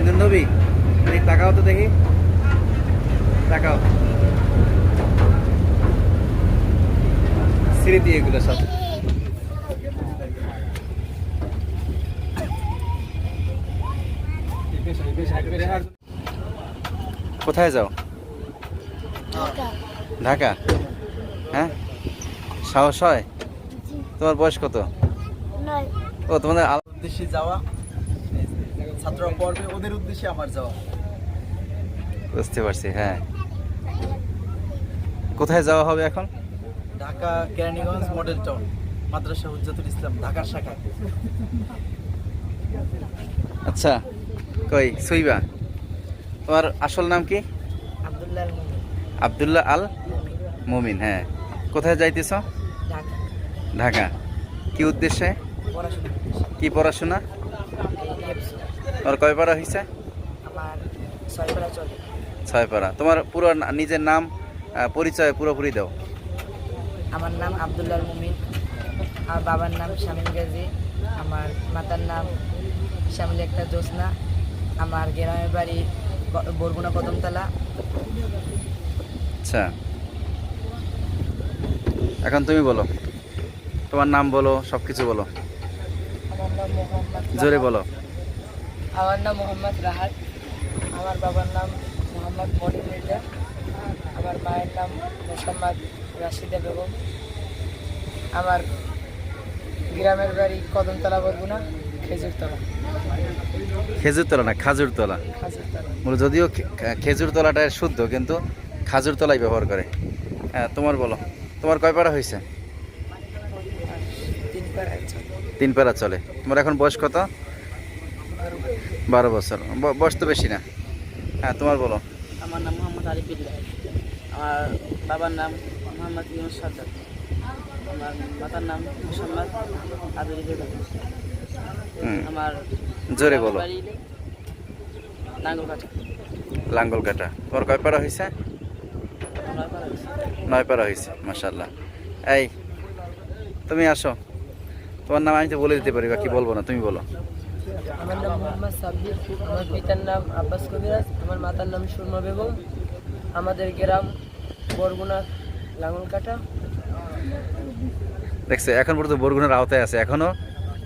একজন নবী তাকাও তো দেখি, তাকাও। স্মৃতি এগুলো সব। কোথায় যাও? ঢাকা। হ্যাঁ, সাহস হয়? তোমার বয়স কত? ও, তোমাদের উদ্দেশ্যে যাওয়া, ছাত্ররা পড়বে ওদের উদ্দেশ্যে আমার যাওয়া। বুঝতে পারছি। হ্যাঁ, কোথায় যাওয়া হবে এখন? ঢাকা কেরানীগঞ্জ মডেল টাউন, মাদ্রাসা হুজ্জাতুল ইসলাম ঢাকার শাখা। আচ্ছা, কই সুইবা, তোমার আসল নাম কি? আব্দুল্লাহ আব্দুল্লাহ আল মুমিন। হ্যাঁ, কোথায় যাইতেছ? ঢাকা। ঢাকা। কি উদ্দেশ্যে? পড়াশোনা। কি পড়াশোনা? তোমার কয় পারা হয়েছে? আমার 6 পারা চলে। 6 পারা। তোমার পুরো নিজের নাম, পরিচয় পুরোপুরি দাও। আমার নাম আব্দুল্লাহ মুমিন, আমার বাবার নাম শামিল গাজী, আমার মাতার নাম শামিল একটা জোসনা, আমার গ্রামের বাড়ি বরগুনা কদমতলা। আচ্ছা, এখন তুমি বলো, তোমার নাম বলো, সব কিছু বলো, আমার নাম মোহাম্মদ জোরে বলো। আমার নাম মোহাম্মদ রাহাত, আমার বাবার নাম মোহাম্মদ মনির মির্জা, আমার মায়ের নাম মোসাম্মদ রাশিদা বেগম, আমার গ্রামের বাড়ি কদমতলা বরগুনা খেজুরতলা। খেজুরতলা না খাজুরতলা। খাজুরতলা। যদিও খেজুর তলাটা শুদ্ধ, কিন্তু খাজুর তলাই ব্যবহার করে। হ্যাঁ, তোমার বলো, তোমার কয় পারা হয়েছে? 3 পারা চলে। 3 পারা চলে। তোমার এখন বয়স কত? 12 বছর। বয়স তো বেশি না। হ্যাঁ, তোমার বলো। আমার নাম মোহাম্মদ আরিফুল্লাহ, আমার বাবার নাম মোহাম্মদ ইউনুস সর্দার, আমার মাতার নাম মোহাম্মদ আদুল বেগম, আমার জোরে বলো। বাড়ি নাঙ্গলকাটা। লাঙ্গলকাটা। তোমার কয় পারা হয়েছে? 9 পারা হয়েছে। 9 পারা হয়েছে, মাশাআল্লাহ। এই, তুমি আসো, তোমার নাম আমি তো বলে দিতে পারি, বা কি বলবো না, তুমি বলো। আমার নাম মোহাম্মদ সাব্বির, আমার পিতার নাম আব্বাস কবিরাজ, আমার মাতার নাম সুরমা বেগম, আমাদের গ্রাম বরগুনা লাঙ্গলকাটা। দেখছো, এখন পর্যন্ত বরগুনার আওতায় আছে। এখনো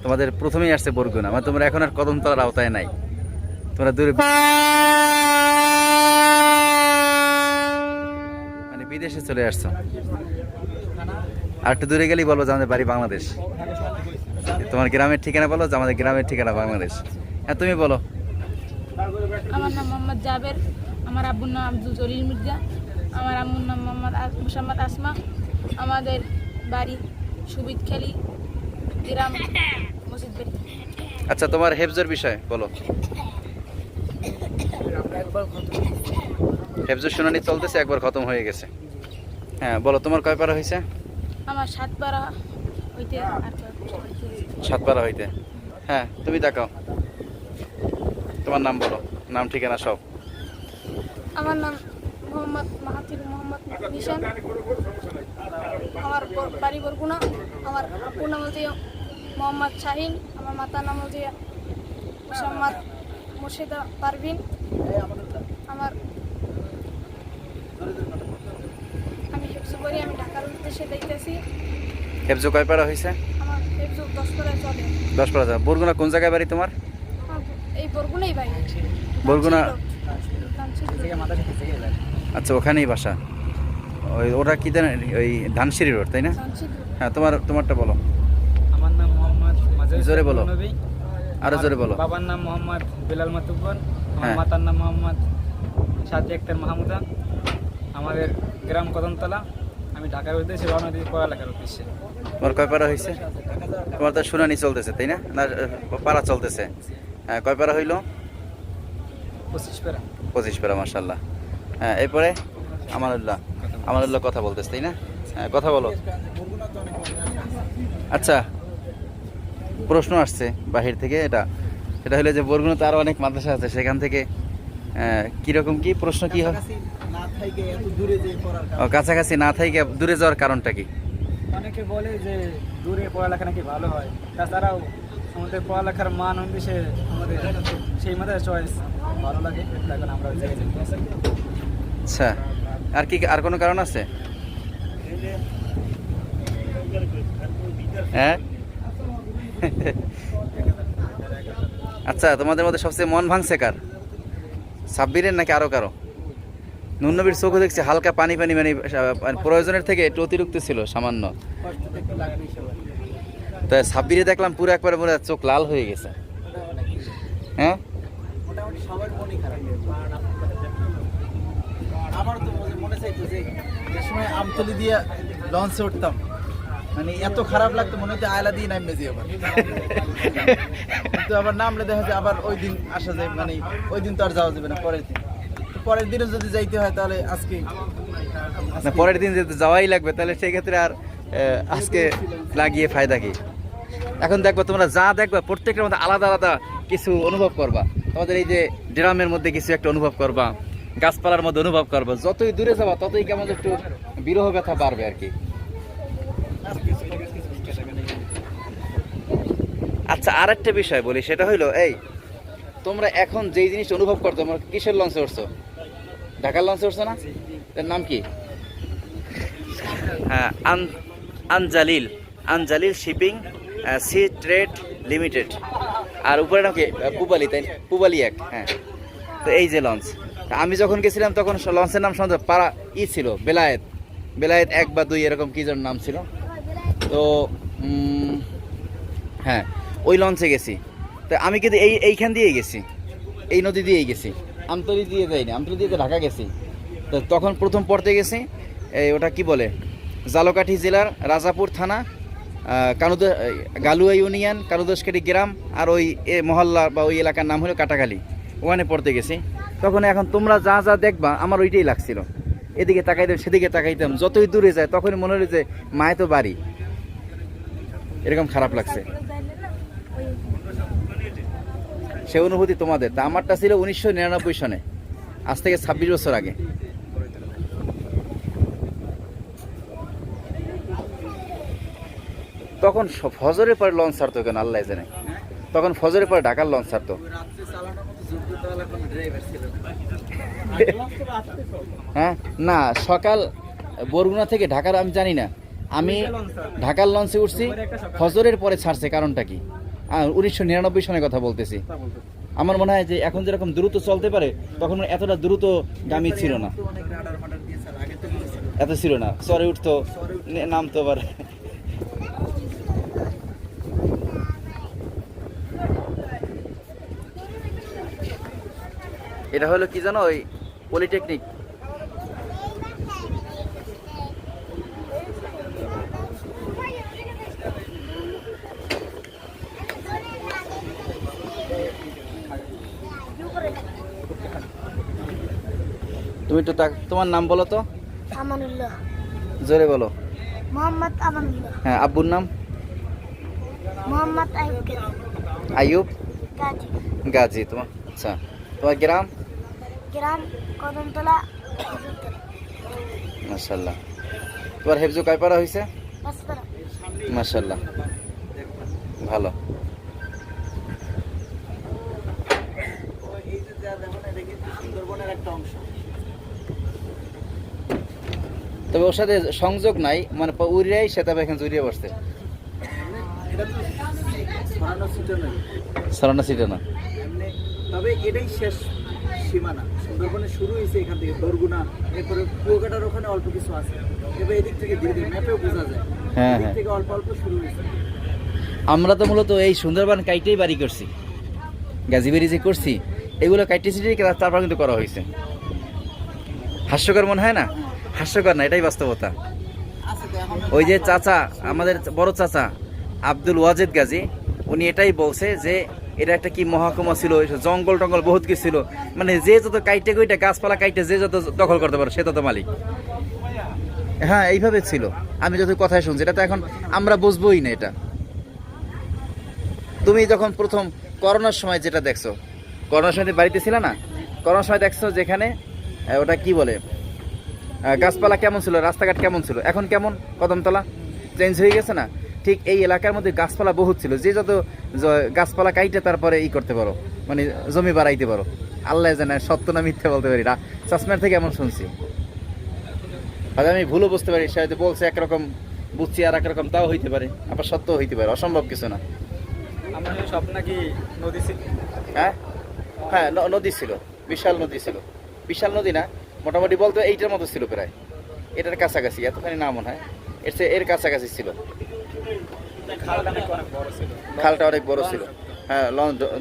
তোমাদের প্রথমেই আসছে বরগুনা, মানে তোমরা এখন আর কদমতলার আওতায় নাই, তোমরা দূরে, মানে বিদেশে চলে আসছো। আর একটু দূরে গেলেই বলবো যে আমাদের বাড়ি বাংলাদেশ। তোমার গ্রামের ঠিকানা বলো যে আমাদের গ্রামের ঠিকানা বাংলাদেশ। হ্যাঁ, তুমি বলো। আমার নাম মোহাম্মদ জাবের, আমার আব্বুর নাম আব্দুল জলিল মির্জা, আমার আম্মুর নাম মোহাম্মদ আসমা, আমাদের বাড়ি সুবিদখালী, গ্রাম মসজিদ বাড়ি। আচ্ছা, তোমার হেফজের বিষয় বলো। হেফজের শুনানি চলতেছে, একবার খতম হয়ে গেছে। হ্যাঁ, বলো, তোমার কয় পারা হয়েছে? আমার 7 পারা হইতে আর 7 পারা হইতে। হ্যাঁ, তুমি দেখাও, তোমার নাম বলো, নাম ঠিকানা সব। আমার নাম মোহাম্মদ মাহাতির মোহাম্মদ নিশান, আমার বাড়ি বরগুনা, আমার আব্বুর নাম হচ্ছে মোহাম্মদ শাহিন, আমার মাতার নাম হচ্ছে মোসাম্মদ মুর্শিদা পারভিন, আমি হেফজু করি, আমি ঢাকার উদ্দেশ্যে দেখতেছি। হেফজু কয় পারা হয়েছে? আমার হেফজু 10 পারায় চলে। 10 পারা। বরগুনা কোন জায়গায় বাড়ি তোমার? এই বরগুনাই ভাই। বরগুনা। আচ্ছা, ওখানেই বাসা। ওটা কি জানেন, ওই ধানসিঁড়ি রোড, তাই না? হ্যাঁ, তোমারটা বলো। আমার নাম মোহাম্মদ জোরে বলো, আরো জোরে বলো। বাবার নাম মোহাম্মদ বিলাল মাতুব্বর, আমার হ্যাঁ। মাতার নাম মোহাম্মদ সাদি আক্তার মাহমুদা, আমাদের গ্রাম কদমতলা। আমি ঢাকার উদ্দেশ্যে রওনা দিই পড়ালেখার উদ্দেশ্যে। তোমার কয় পারা হয়েছে? তোমার তো শুনানি চলতেছে, তাই না? না, পারা চলতেছে। হ্যাঁ, কয় পারা হইলো? 25 পারা। 25 পারা, মাশাআল্লাহ। হ্যাঁ, এরপরে আমানুল্লাহ কথা বলতেছে, তাই না? হ্যাঁ, কথা বলো। আচ্ছা, প্রশ্ন আসছে বাহির থেকে, সেটা হলো যে বরগুনাতে আরো অনেক মাদ্রাসা আছে, সেখান থেকে কিরকম কি প্রশ্ন, কি হয়? কাছাকাছি না থেকে দূরে যাওয়ার কারণটা কি? অনেকে বলে যে দূরে পড়ালেখা নাকি ভালো হয়, তাছাড়াও আমাদের পড়ালেখার মান অনুযায়ী আমাদের সেই মাদ্রাসা চয়েস ভালো লাগে, তাই জন্য আমরা ওই জায়গায় যেতে চাই। আচ্ছা, আর কি আর কোনো কারণ আছে? হ্যাঁ আচ্ছা, তোমাদের মধ্যে সবচেয়ে মন ভাঙছে কার? সাব্বিরের নাকি আরো কারো? নুননবীর চোখও দেখছি হালকা পানি পানি, মানে প্রয়োজনের থেকে একটু অতিরিক্ত ছিল সামান্য। কষ্ট তো একটু লাগবেই সবার। তাই সাব্বিরে দেখলাম পুরো একবারে পুরো চোখ লাল হয়ে গেছে। হ্যাঁ মোটামুটি সবার মনই খারাপ। আমার তো মনে চাইতো যে সময় আমতলি দিয়ে লঞ্চে উঠতাম, মানে এত খারাপ লাগতো, মনে হচ্ছে আয়লা দিয়ে নামবে যে আবার। কিন্তু আবার নামলে দেখা যায় আবার ওই দিন আসা যায়, মানে ওই দিন তো আর যাওয়া যাবে না, পরের দিন। তো পরের দিনও যদি যাইতে হয় তাহলে আজকে না, পরের দিন যেহেতু যাওয়াই লাগবে, তাহলে সেই ক্ষেত্রে আর আজকে লাগিয়ে ফায়দা কি? এখন দেখবা তোমরা যা দেখবা প্রত্যেকটার মধ্যে আলাদা আলাদা কিছু অনুভব করবা। তোমাদের এই যে ড্রামের মধ্যে কিছু একটা অনুভব করবা, গাছপালার মধ্যে অনুভব করবা। যতই দূরে যাবা ততই কেমন একটু বিরহ ব্যথা বাড়বে আর কি। আচ্ছা, আর একটা বিষয় বলি, সেটা হইলো এই, তোমরা এখন যেই জিনিস অনুভব করছো, তোমরা কিসের লঞ্চে উঠছো? ঢাকার লঞ্চে উঠছো না? এর নাম কি? হ্যাঁ, আনজালিল আনজালিল শিপিং সি ট্রেড লিমিটেড। আর উপরে নাকি পুবালি, তাই পুবালি এক। হ্যাঁ, তো এই যে লঞ্চ, আমি যখন গেছিলাম তখন লঞ্চের নাম শুনতে পাড়া ছিল বেলায়েত, বেলায়েত 1 বা 2 এরকম কি যেন নাম ছিল। তো হ্যাঁ, ওই লঞ্চে গেছি। তো আমি কিন্তু এইখান দিয়েই গেছি, এই নদী দিয়েই গেছি, আমতলি দিয়ে যাইনি, আমতলি দিয়ে তো ঢাকা গেছি। তো তখন প্রথম পড়তে গেছি এই ওটা কি বলে, জালকাঠি জেলার রাজাপুর থানা, গালুয়া ইউনিয়ন, কালুদশকাঠি গ্রাম, আর ওই মহল্লা বা ওই এলাকার নাম হলো কাটাখালী। ওখানে পড়তে গেছি। তখন এখন তোমরা যা যা দেখবা আমার ওইটাই লাগছিল। এদিকে তাকাইতাম, সেদিকে তাকাইতাম, যতই দূরে যায় তখনই মনে হলো যে মায়ে তো বাড়ি, এরকম খারাপ লাগছে। সে অনুভূতি তোমাদের। তা আমারটা ছিল 1999 সনে, আজ থেকে 26 বছর আগে। তখন ফজরের পরে লঞ্চ ছাড়তো কেন আল্লাহ জানে, তখন ফজরের পরে ঢাকার লঞ্চ ছাড়তো। রাত্রে চালানোর মতো যোগ্যতা কোনো ড্রাইভার ছিল না। হ্যাঁ, না সকাল বরগুনা থেকে ঢাকার আমি জানি না, আমি ঢাকার লঞ্চে উঠছি ফজরের পরে ছাড়ছে, কারণটা কি? 1999 সনের কথা বলতেছি। আমার মনে হয় যে এখন যেরকম দ্রুত চলতে পারে তখন এতটা দ্রুত গামী ছিল না, এত ছিল না। চরে উঠতো, নামতো আবার। এটা হলো কি জানো, ওই পলিটেকনিক। তুমি তো তোমার নাম বলো তো। আমানুল্লাহ। জোরে বলো। মোহাম্মদ আমানুল্লাহ। হ্যাঁ, আব্বুর নাম? মোহাম্মদ আইয়ুব গাজী। আইয়ুব গাজী। গাজী। তোমার? আচ্ছা, তোমার গ্রাম? গ্রাম কদমতলা। মাশাআল্লাহ। তোমার হেফজু কয় পারা হয়েছে? পাঁচপাড়া। মাশাআল্লাহ, ভালো। সুন্দরবনের একটা অংশ। তবে ওর সাথে সংযোগ নাই, মানে উড়িয়াই সে তবে এখানে জড়িয়ে বসছে। এটা তো সরানো ছিল না, সরানো ছিল না। এমনি তবে এটাই শেষ সীমানা। সুন্দরবনের শুরু হয়েছে এখান থেকে, বরগুনা, এরপরে কুয়াকাটার ওখানে অল্প কিছু আছে। এবার এদিক থেকে ধীরে ধীরে ম্যাপেও বোঝা যায়, হ্যাঁ এদিক হ্যাঁ। থেকে অল্প অল্প শুরু হয়েছে। আমরা তো মূলত এই সুন্দরবন কাইটেই বাড়ি করছি, গাজীবাড়ি যে করছি এগুলো কাইটে সিটি তারপর কিন্তু করা হয়েছে। হাস্যকর মনে হয় না? হাস্যকর না, এটাই বাস্তবতা। ওই যে চাচা, আমাদের বড় চাচা আব্দুল ওয়াজেদ গাজী, উনি এটাই বলছে যে এটা একটা কি মহকুমা ছিল, জঙ্গল টঙ্গল বহুত কিছু ছিল, মানে যে যত কাইটে কইটা গাছপালা কাইটে যে যত দখল করতে পারো সে তত মালিক। হ্যাঁ, এইভাবে ছিল। আমি যত কথাই শুনছি, এটা তো এখন আমরা বুঝবোই না। এটা তুমি যখন প্রথম করোনার সময় যেটা দেখছো, করোনার সময় বাড়িতে ছিল না, করোনার সময় দেখছো যেখানে ওটা কি বলে, গাছপালা কেমন ছিল, রাস্তাঘাট কেমন ছিল, এখন কেমন কদমতলা চেঞ্জ হয়ে গেছে না? ঠিক এই এলাকার মধ্যে গাছপালা বহুত ছিল, যে যত গাছপালা কাইটে তারপরে করতে পারো, মানে জমি বাড়াইতে পারো। আল্লাহ জানে সত্য না মিথ্যা বলতে পারি না, চাষমার থেকে এমন শুনছি। হয়তো আমি ভুলও বুঝতে পারি, সে হয়তো বলছে একরকম, বুঝছি আর একরকম, তাও হইতে পারে, আবার সত্য হইতে পারে, অসম্ভব কিছু না। আমার সব নাকি নদী ছিল। হ্যাঁ হ্যাঁ, নদী ছিল, বিশাল নদী ছিল, বিশাল নদী না, মোটামুটি বলতে এইটার মতো ছিল প্রায়, এটার কাছাকাছি, এতখানি না মনে হয়, এর কাছাকাছি ছিল। খালটা নাকি অনেক বড় ছিল। খালটা অনেক বড় ছিল, হ্যাঁ,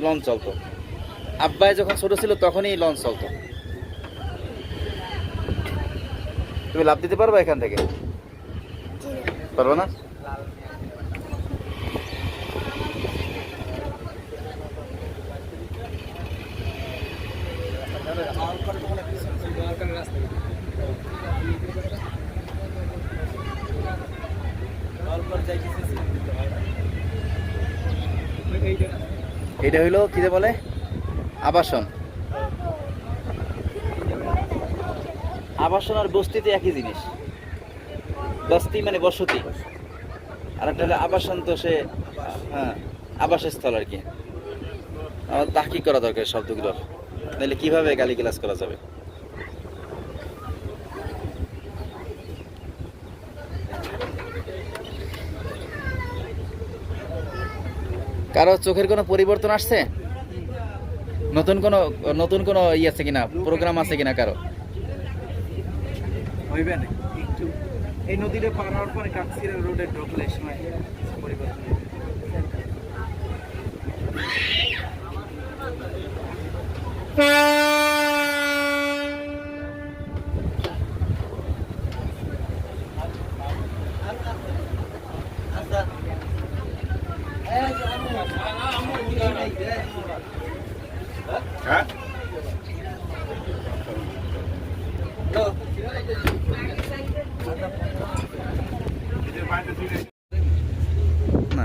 লঞ্চ চলতো। আব্বাই যখন ছোট ছিল তখনই লঞ্চ চলতো। তুমি লাভ দিতে পারবা এখান থেকে? পারবো না? এটা হইলো কি যে বলে আবাসন। আবাসন আর বস্তিতে একই জিনিস। বস্তি মানে বসতি, আর একটা হলো আবাসন, তো সে হ্যাঁ আবাসস্থল আর কি। আমার তাহকিক করা দরকার শব্দগুলোর, নাহলে কিভাবে গালিগালাজ করা যাবে। কারো চোখের কোনো পরিবর্তন আসছে? নতুন কোনো আছে কিনা, প্রোগ্রাম আছে কিনা কারো? হইবে না একটু এই নদীটা পার হওয়ার পরে কাকসিরা রোডে ঢুকলে সময় পরিবর্তন। না,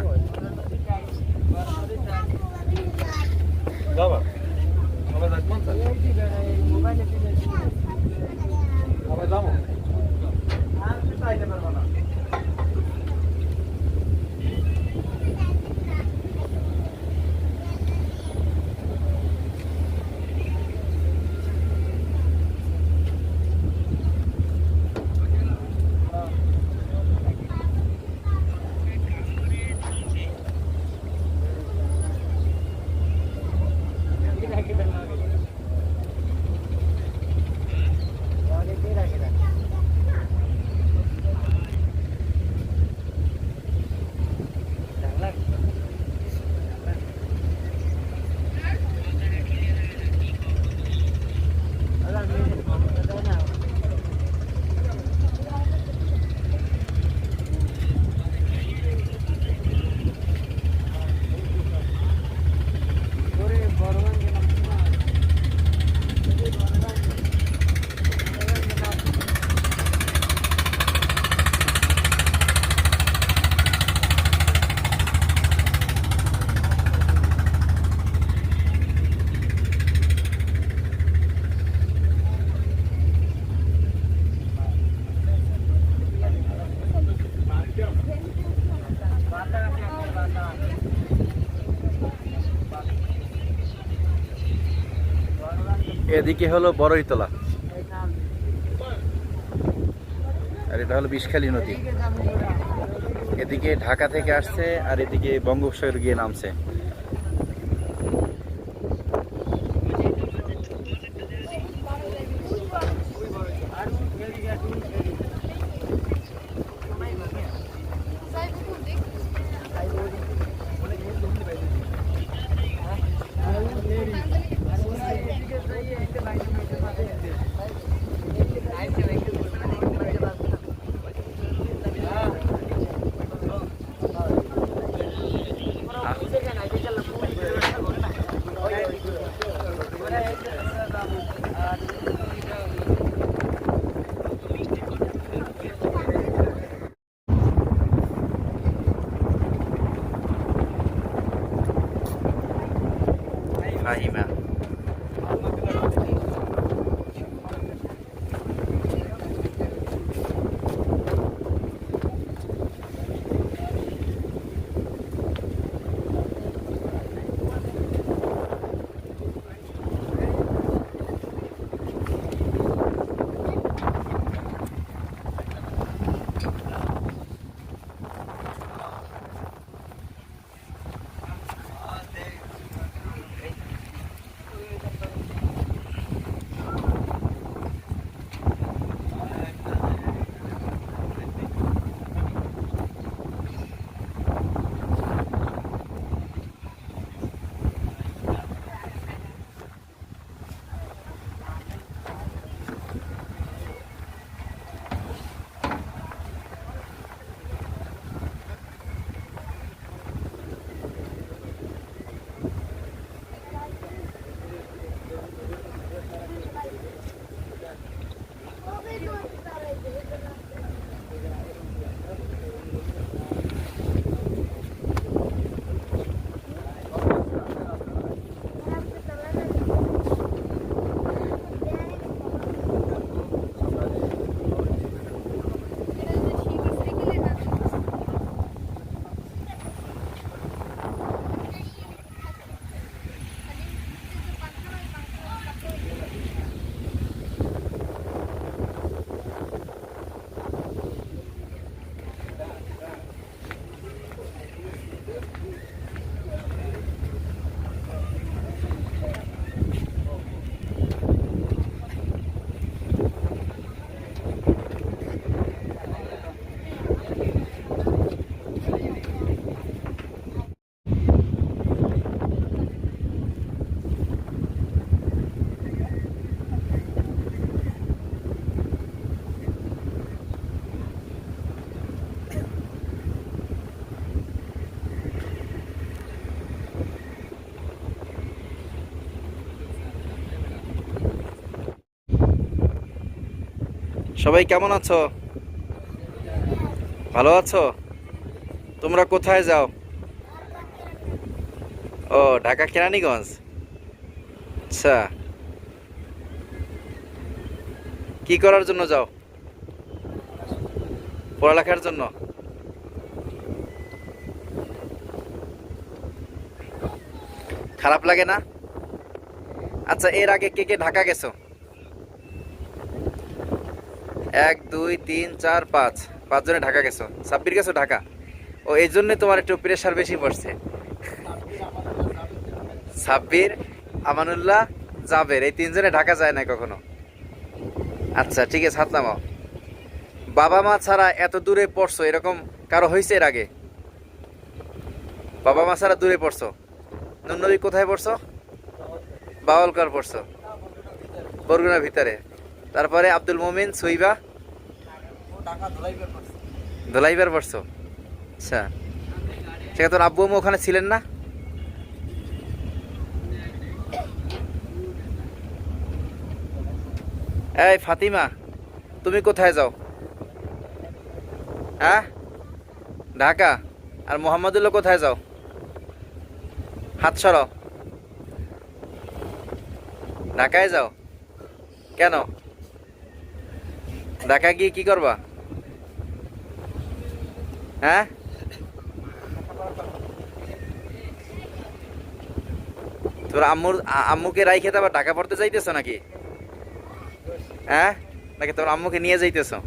এদিকে হলো বড়ইতলা, আর এটা হলো বিষখালী নদী। এদিকে ঢাকা থেকে আসছে, আর এদিকে বঙ্গোপসাগর গিয়ে নামছে। ফাহিমা, সবাই কেমন আছো? ভালো আছো? তোমরা কোথায় যাও? ও, ঢাকা কেরানীগঞ্জ। আচ্ছা, কি করার জন্য যাও? পড়ালেখার জন্য? খারাপ লাগে না? আচ্ছা, এর আগে কে কে ঢাকা গেছো? 1 2 3 4 5 5 জনে ঢাকা গেছো। সাব্বির গেছো ঢাকা? ও, এই জন্য তোমার একটু প্রেশার বেশি পড়ছে। সাব্বির, আমানুল্লাহ, জাবের, এই 3 জনে ঢাকা যায় না কখনো। আচ্ছা ঠিক আছে, হাত নামাও। বাবা মা ছাড়া এত দূরে পড়ছো এরকম কারো হয়েছে এর আগে? বাবা মা ছাড়া দূরে পড়ছো? নুননবী কোথায় পড়ছো? বাউলকার পড়ছো, বরগুনার ভিতরে। তারপরে আব্দুল মুমিন, সুইবা, ধোলাইবার পড়ছো। আচ্ছা, সেটা তোর আব্বু আম্মু ওখানে ছিলেন না? এই ফাতিমা, তুমি কোথায় যাও? হ্যাঁ, ঢাকা। আর মোহাম্মদুল্লাহ কোথায় যাও? হাত সরাও। ঢাকায় যাও কেন? ঢাকা গিয়ে কি করবা? হ্যাঁ, তোর আম্মুকে রাই খেতে আবার ঢাকা পড়তে যাইতেছো নাকি? হ্যাঁ, নাকি তোর আম্মুকে নিয়ে যাইতেছো?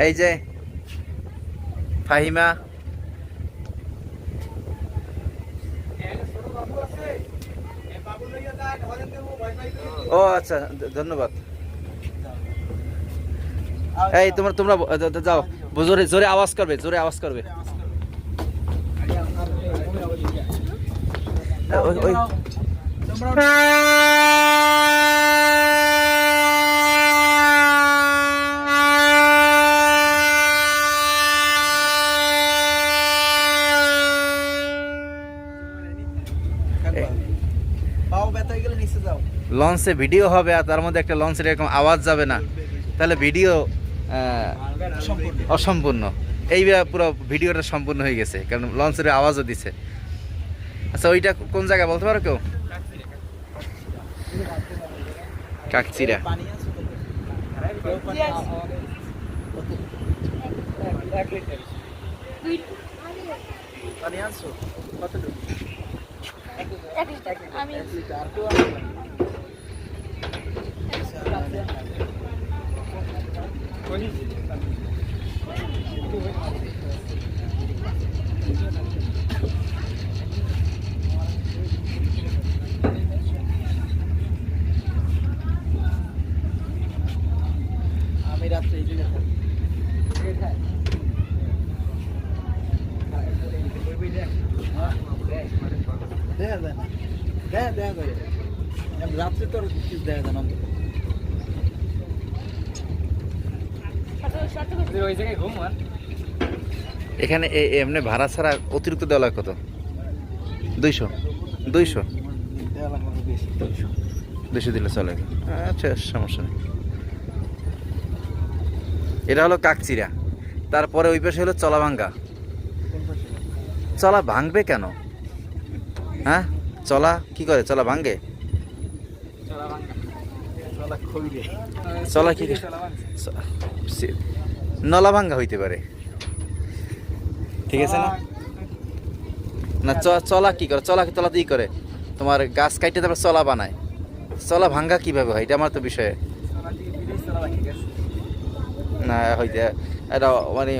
এই যে ফাহিমা, ও আচ্ছা, ধন্যবাদ। এই তোমরা তোমরা যাও, জোরে জোরে আওয়াজ করবে, জোরে আওয়াজ করবে। পাও ব্যথা হয়ে গেলে নিচে যাও। লঞ্চে ভিডিও হবে আর তার মধ্যে একটা লঞ্চের এরকম আওয়াজ যাবে না, তাহলে ভিডিও অসম্পূর্ণ। এই পুরো ভিডিওটা সম্পূর্ণ হয়ে গেছে, কারণ লঞ্চের আওয়াজও দিছে। আচ্ছা, ওইটা কোন জায়গা বলতে পারো কেউ? কাকচিরা। পানি আছে তো? পানি আছে। পানি আনছো কতটুকু? আমি আর কেউ আনবে না? আমি রাত্রে এই জায়গায় থাকি। দেখা যায় না, দেখা যায় রাত্রে তো কিছু দেখা যায় না অন্তত। এখানে এমনি ভাড়া ছাড়া অতিরিক্ত দেওয়া লাগে কত? 200 200 দেওয়া লাগবে বেশি। 200 দিলে চলে। আচ্ছা, সমস্যা নেই। এটা হলো কাকচিরা। তারপরে ওই পাশে হলো চলাভাঙ্গা। চলা ভাঙবে কেন? হ্যাঁ, চলা কি করে? চলা ভাঙে? চলা কি নলা ভাঙ্গা হইতে পারে, ঠিক আছে না? না, চলা কি করে? চলা তলা দিয়ে করে তোমার গাছ কাটতে তারপর চলা বানায়। চলা ভাঙ্গা কিভাবে হয়? এটা আমার তো বিষয়ে না হইতে, এটা মানে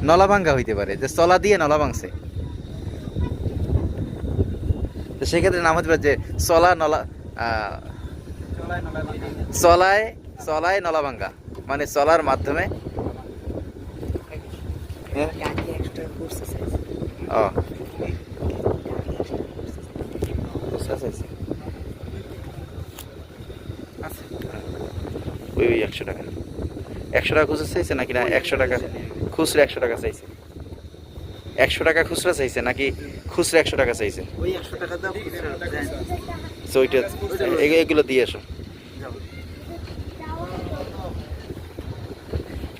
নলা ভাঙ্গা হইতে পারে, যে চলা দিয়ে নলা ভাঙছে। তো সেক্ষেত্রে নাম হতে পারে যে চলা নলা চলায় চলায় নলাভাঙ্গা মানে চলার মাধ্যমে কাকি এক্সট্রা কোর্স চাইছে ও খুচরা চাইছে ওই 100 টাকা 100 টাকা খুচরা চাইছে নাকি না 100 টাকা খুচরা 100 টাকা চাইছে 100 টাকা খুচরা চাইছে নাকি খুচরা 100 টাকা চাইছে ওই 100 টাকা দাও তো ওইটা এগুলো দিয়ে এসো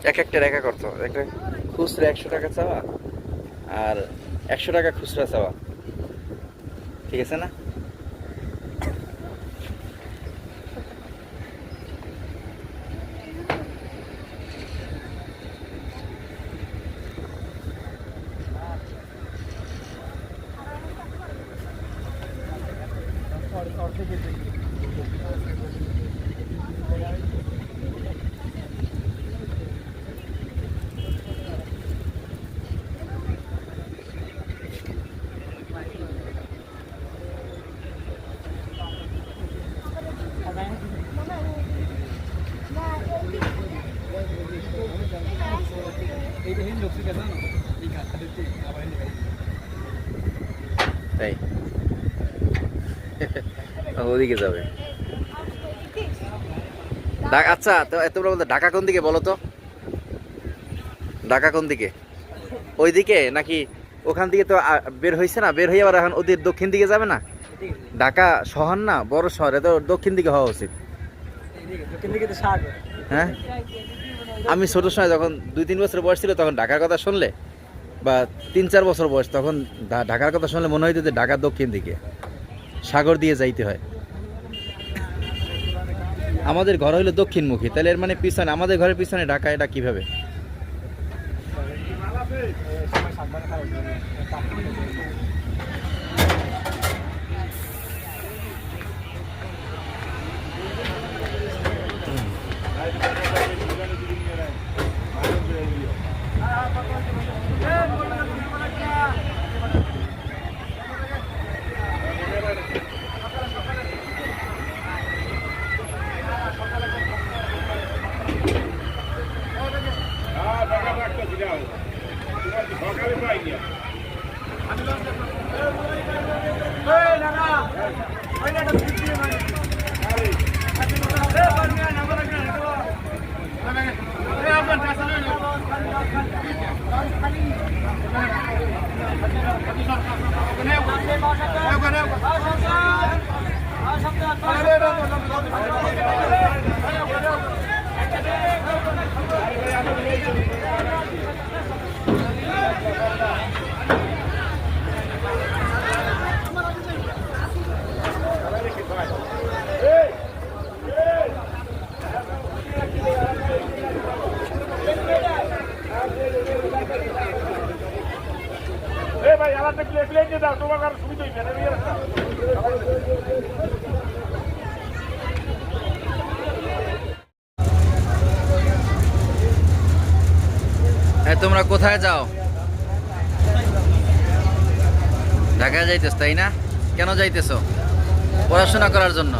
এক একটা রেখা করতো একটা খুচরা 100 টাকা চাওয়া আর 100 টাকা খুচরা চাওয়া ঠিক আছে না তাই ওদিকে যাবে আচ্ছা তো তোমরা বলতে ঢাকা কোন দিকে বলো তো ঢাকা কোন দিকে ওইদিকে নাকি ওখান থেকে তো বের হয়েছে না বের হয়ে আবার এখন ওদের দক্ষিণ দিকে যাবে না ঢাকা শহর না বড় শহর তো দক্ষিণ দিকে হওয়া উচিত হ্যাঁ আমি ছোট সময় যখন 2-3 বছর বয়স ছিল তখন ঢাকার কথা শুনলে বা 3-4 বছর বয়স তখন ঢাকার কথা শুনলে মনে হইতো যে ঢাকার দক্ষিণ দিকে সাগর দিয়ে যাইতে হয় আমাদের ঘর হইলো দক্ষিণমুখী তাহলে এর মানে পিছনে আমাদের ঘরের পিছনে ঢাকা এটা কিভাবে তোমরা কোথায় যাও ঢাকা যাইতেছ তাই না কেন যাইতেছো পড়াশোনা করার জন্য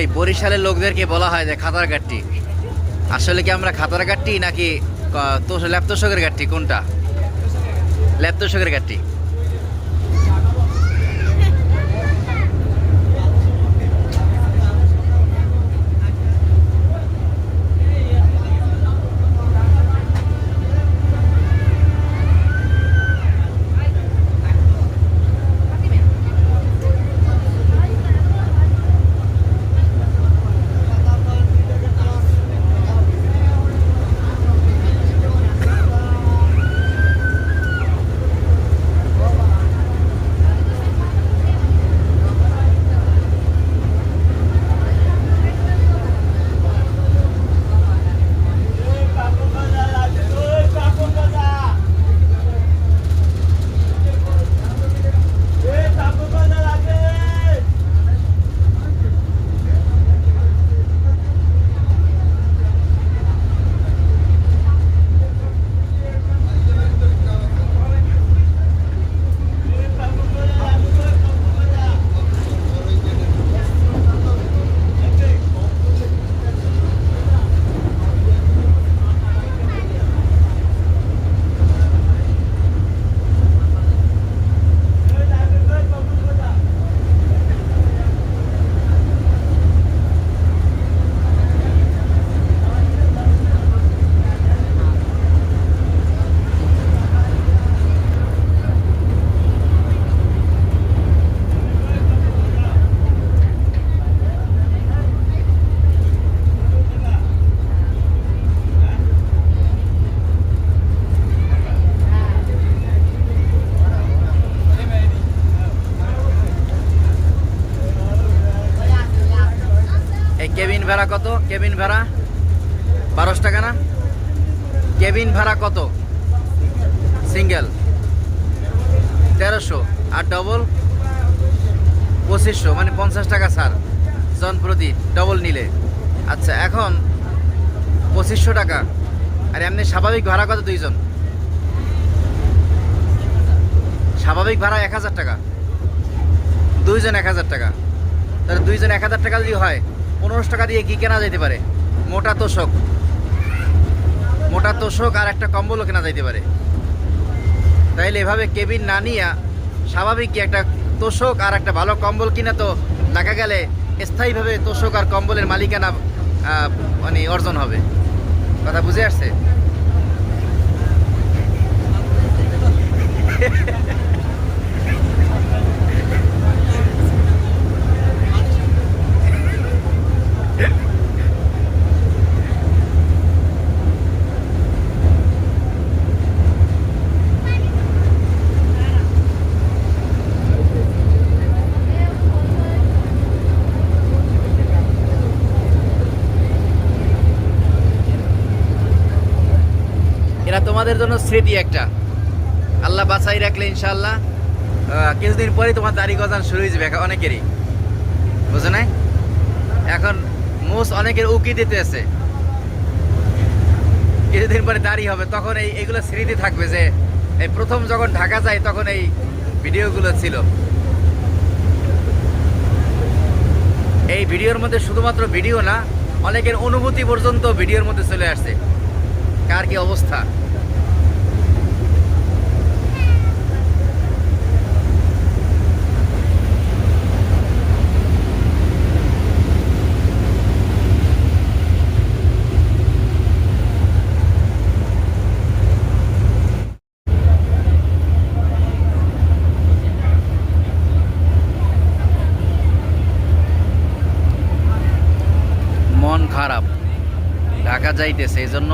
এই বরিশালের লোকদেরকে বলা হয় যে খাতার গাট্টি আসলে কি আমরা খাতার গাট্টি নাকি ল্যাপতোষকের গাট্টি কোনটা ল্যাপতোষকের গাট্টি ভাড়া কত? কেবিন ভাড়া 1200 টাকা না? কেবিন ভাড়া কত? সিঙ্গেল 1300, আর ডবল 2500, মানে 50 টাকা ছাড় জন প্রতি ডবল নিলে। আচ্ছা, এখন 2500 টাকা। আর এমনি স্বাভাবিক ভাড়া কত? দুইজন স্বাভাবিক ভাড়া 1000 টাকা, দুইজন 1000 টাকা। তাহলে দুইজন 1000 টাকা যদি হয়, 1500 টাকা দিয়ে কি কেনা যেতে পারে? মোটা তোষক আর একটা কম্বলও কেনা যাইতে পারে। তাইলে এভাবে কেবিন না নিয়ে স্বাভাবিক কি একটা তোষক আর একটা ভালো কম্বল কিনা, তো দেখা গেলে স্থায়ীভাবে তোষক আর কম্বলের মালিকানা মানে অর্জন হবে। কথা বুঝে আসছে? এরা তোমাদের জন্য স্মৃতি একটা, আল্লাহ বাঁচাই রাখলে ইনশাআল্লাহ কিছুদিন পরে তোমার দাড়ি গজান শুরু হয়ে যাবে অনেকেরই, বুঝো নাই? এখন মোষ অনেকের উকি দিতে আছে, কিছুদিন পরে দাড়ি হবে, তখন এইগুলো স্মৃতি থাকবে যে এই প্রথম যখন ঢাকা যায় তখন এই ভিডিওগুলো ছিল। এই ভিডিওর মধ্যে শুধুমাত্র ভিডিও না, অনেকের অনুভূতি পর্যন্ত ভিডিওর মধ্যে চলে আসছে। কার কি অবস্থা? মন খারাপ, ঢাকা যাইতেছে, এই জন্য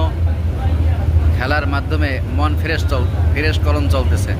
খেলার মাধ্যমে মন ফ্রেশ করণ চলতেছে।